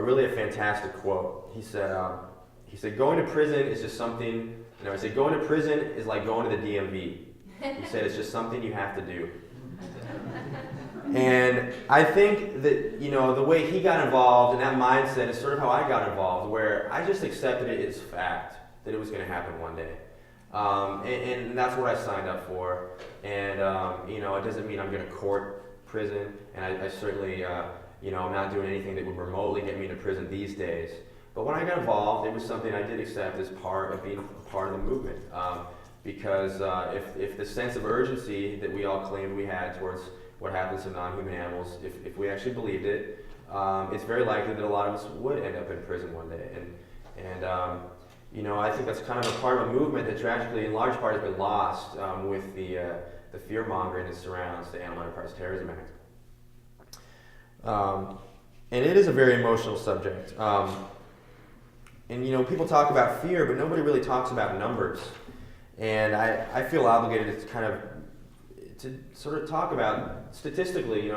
really a fantastic quote. He said, going to prison is just something, he said, going to prison is like going to the DMV. He said, it's just something you have to do. And I think that, the way he got involved and that mindset is sort of how I got involved, where I just accepted it as fact that it was going to happen one day. And that's what I signed up for. And, it doesn't mean I'm going to court prison. And I certainly, I'm not doing anything that would remotely get me to prison these days. But when I got involved, it was something I did accept as part of being a part of the movement. Because if the sense of urgency that we all claimed we had towards what happens to non-human animals, if we actually believed it, it's very likely that a lot of us would end up in prison one day. And I think that's kind of a part of a movement that tragically, in large part, has been lost with the fear-mongering that surrounds the Animal Enterprise Terrorism Act. And it is a very emotional subject. And people talk about fear, but nobody really talks about numbers. And I feel obligated to sort of talk about statistically,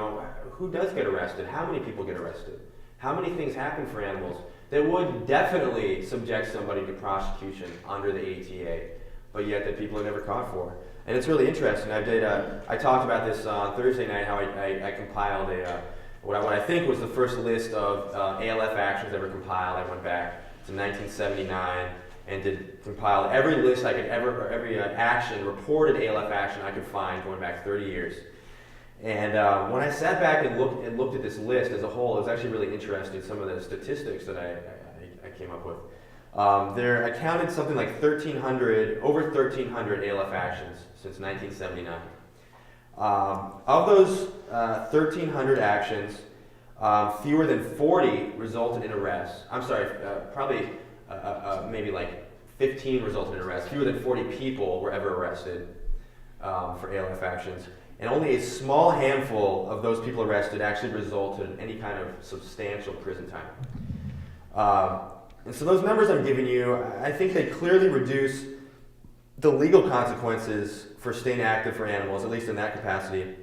who does get arrested, how many people get arrested, how many things happen for animals that would definitely subject somebody to prosecution under the ATA, but yet that people are never caught for. And it's really interesting. I talked about this on Thursday night, how I compiled what I think was the first list of ALF actions ever compiled. I went back to 1979 and did compile every list I could every action, reported ALF action I could find going back 30 years. And when I sat back and looked at this list as a whole, it was actually really interesting, some of the statistics that I came up with. I counted something like over 1,300 ALF actions since 1979. Of those 1,300 actions, fewer than 40 resulted in arrests. I'm sorry, probably maybe like 15 resulted in arrests. Fewer than 40 people were ever arrested for ALF actions. And only a small handful of those people arrested actually resulted in any kind of substantial prison time. And so those numbers I'm giving you, I think they clearly reduce the legal consequences for staying active for animals, at least in that capacity,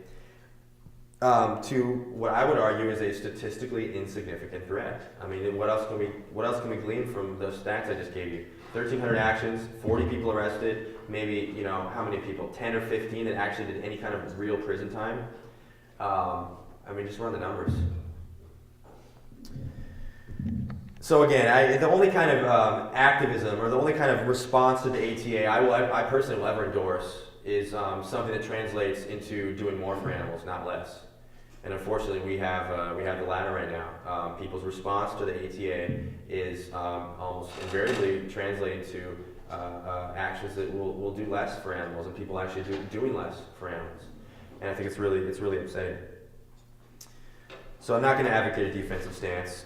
to what I would argue is a statistically insignificant threat. I mean, what else can we glean from those stats I just gave you? 1,300 actions, 40 people arrested, maybe, how many people? 10 or 15 that actually did any kind of real prison time. Just run the numbers. So again, the only kind of activism or the only kind of response to the ATA I personally will ever endorse is something that translates into doing more for animals, not less. And unfortunately, we have the latter right now. People's response to the ATA is almost invariably translated to actions that will do less for animals, and people actually doing less for animals. And I think it's really upsetting. So I'm not going to advocate a defensive stance.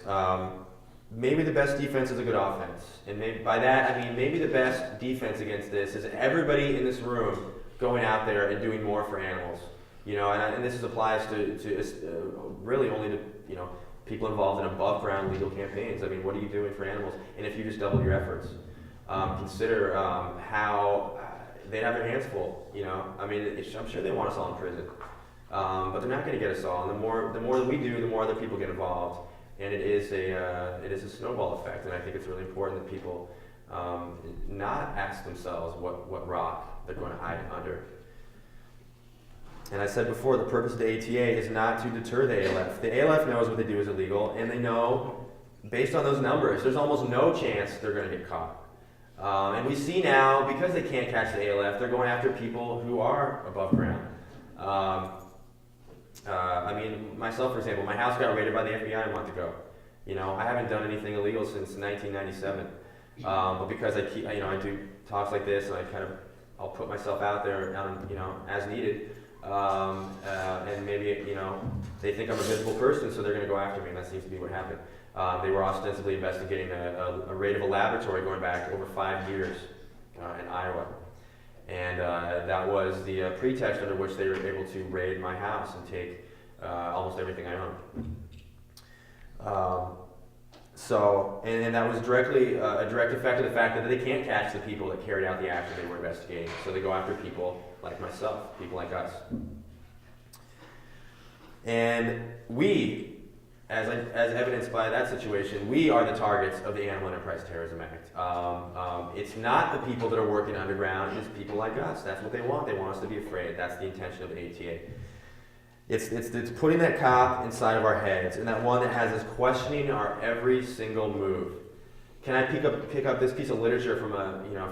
Maybe the best defense is a good offense, and by that I mean maybe the best defense against this is everybody in this room going out there and doing more for animals. And this applies to really only to people involved in above ground legal campaigns. I mean, what are you doing for animals? And if you just double your efforts, consider how they'd have their hands full. I'm sure they want us all in prison, but they're not going to get us all. And the more that we do, the more other people get involved. And it is a snowball effect, and I think it's really important that people not ask themselves what rock they're going to hide under. And I said before, the purpose of the ATA is not to deter the ALF. The ALF knows what they do is illegal, and they know, based on those numbers, there's almost no chance they're going to get caught. And we see now, because they can't catch the ALF, they're going after people who are above ground. Myself, for example, my house got raided by the FBI a month ago. I haven't done anything illegal since 1997. But because I do talks like this, and I'll put myself out there, as needed. And maybe, they think I'm a visible person, so they're going to go after me, and that seems to be what happened. They were ostensibly investigating a raid of a laboratory going back over 5 years in Iowa. And that was the pretext under which they were able to raid my house and take almost everything I owned. And that was directly a direct effect of the fact that they can't catch the people that carried out the action they were investigating. So they go after people like myself, people like us. And we, as evidenced by that situation, we are the targets of the Animal Enterprise Terrorism Act. It's not the people that are working underground, it's people like us. That's what they want. They want us to be afraid. That's the intention of the ATA. It's putting that cop inside of our heads, and that one that has us questioning our every single move. Can I pick up this piece of literature from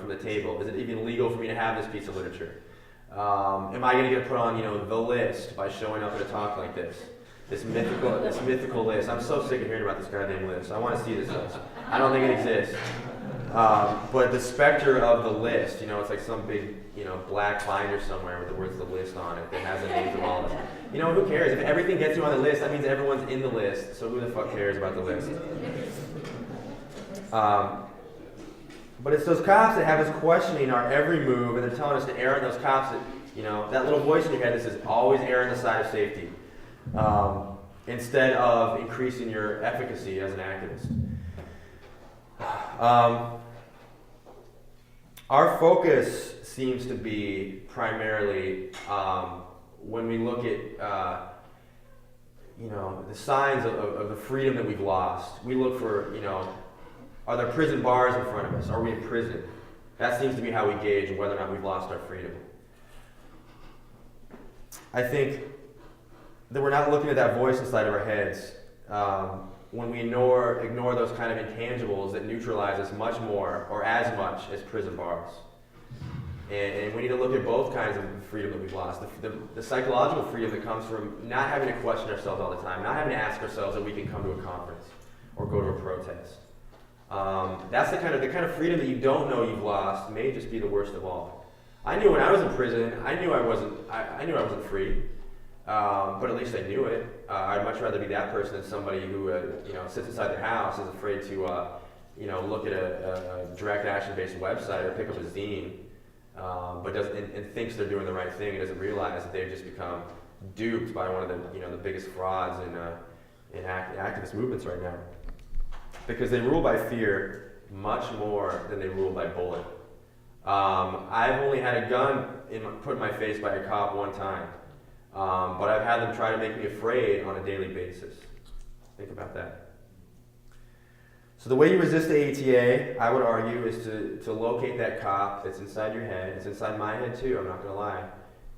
the table? Is it even legal for me to have this piece of literature? Am I going to get put on the list by showing up at a talk like this? This mythical list. I'm so sick of hearing about this goddamn list. I want to see this list. I don't think it exists. But the specter of the list, it's like some big, black binder somewhere with the words "the list" on it that has the names of all of us. Who cares? If everything gets you on the list, that means everyone's in the list. So who the fuck cares about the list? But it's those cops that have us questioning our every move, and they're telling us to err on those cops that, that little voice in your head that says always err on the side of safety. Instead of increasing your efficacy as an activist. Our focus seems to be primarily when we look at the signs of the freedom that we've lost. We look for, are there prison bars in front of us? Are we in prison? That seems to be how we gauge whether or not we've lost our freedom. I think that we're not looking at that voice inside of our heads when we ignore those kind of intangibles that neutralize us much more or as much as prison bars. And we need to look at both kinds of freedom that we've lost. The psychological freedom that comes from not having to question ourselves all the time, not having to ask ourselves that we can come to a conference or go to a protest. That's the kind of freedom that you don't know you've lost may just be the worst of all. I knew when I was in prison, I knew I wasn't free. But at least I knew it. I'd much rather be that person than somebody who sits inside their house, is afraid to look at a direct action-based website or pick up a zine, but doesn't and thinks they're doing the right thing and doesn't realize that they've just become duped by one of the biggest frauds in activist movements right now, because they rule by fear much more than they rule by bullet. I've only had a gun put in my face by a cop one time. But I've had them try to make me afraid on a daily basis. Think about that. So the way you resist the ATA, I would argue, is to locate that cop that's inside your head. It's inside my head too, I'm not going to lie.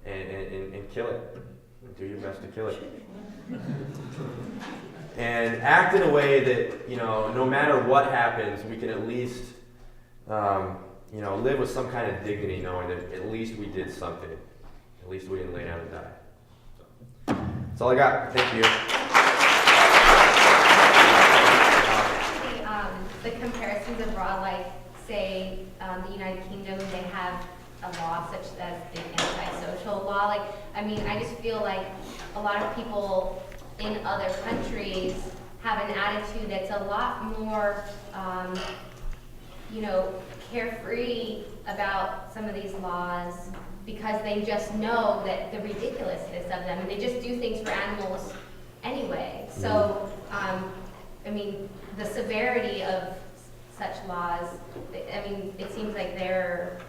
And kill it. Do your best to kill it. And act in a way that, no matter what happens, we can at least, live with some kind of dignity, knowing that at least we did something. At least we didn't lay down and die. That's all I got. Thank you. The comparisons abroad, like say the United Kingdom, they have a law such as the antisocial law. I just feel like a lot of people in other countries have an attitude that's a lot more, carefree about some of these laws, because they just know that the ridiculousness of them, and they just do things for animals anyway. So, the severity of such laws, it seems like they're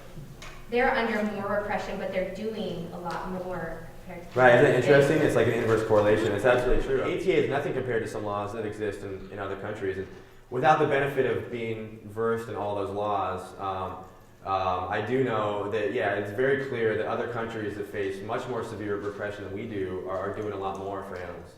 under more repression, but they're doing a lot more. Right, isn't it interesting? It's like an inverse correlation. It's absolutely true. ATA is nothing compared to some laws that exist in other countries. And without the benefit of being versed in all those laws, I do know that, it's very clear that other countries that face much more severe repression than we do are doing a lot more for animals.